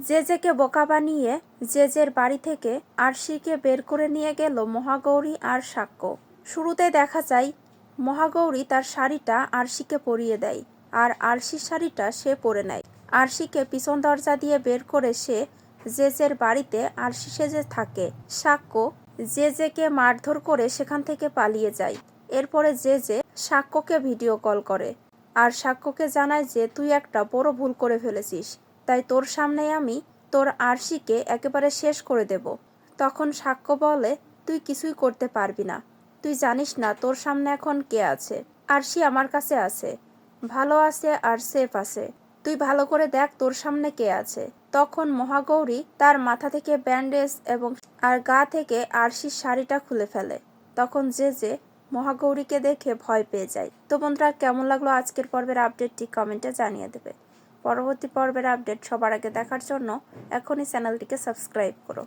জেজেকে বোকা বানিয়ে জেজের বাড়ি থেকে আরশিকে বের করে নিয়ে গেল মহাগৌরী আর সাক্ষ্য। শুরুতে দেখা যায় মহাগৌরী তার শাড়িটা আরশিকে পরিয়ে দেয় আর আরশির শাড়িটা সে পরে নেয়। আরশিকে পিছন দরজা দিয়ে বের করে সে জেজের বাড়িতে আরশি সেজে থাকে। সাক্ষ্য জেজেকে মারধর করে সেখান থেকে পালিয়ে যায়। এরপরে জেজে সাক্ষ্যকে ভিডিও কল করে আর সাক্ষ্যকে জানায় যে তুই একটা বড় ভুল করে ফেলেছিস, তাই তোর সামনে আমি তোর আরশিকে একেবারে শেষ করে দেব। তখন সাক্ষ্য বলে তুই কিছুই করতে পারবি না, তুই জানিস না তোর সামনে এখন কে আছে। আরশি আমার কাছে আছে, ভালো আছে আর সেফ আছে, তুই ভালো করে দেখ তোর সামনে কে আছে। তখন মহাগৌরী তার মাথা থেকে ব্যান্ডেজ এবং আর গা থেকে আরশির শাড়িটা খুলে ফেলে। তখন জেজে মহাগৌরীকে দেখে ভয় পেয়ে যায়। তো বন্ধুরা, কেমন লাগলো আজকের পর্বের আপডেটটি কমেন্টে জানিয়ে দেবে। পরবর্তী পর্বের আপডেট সবার আগে দেখার জন্য এখনই চ্যানেলটিকে সাবস্ক্রাইব করো।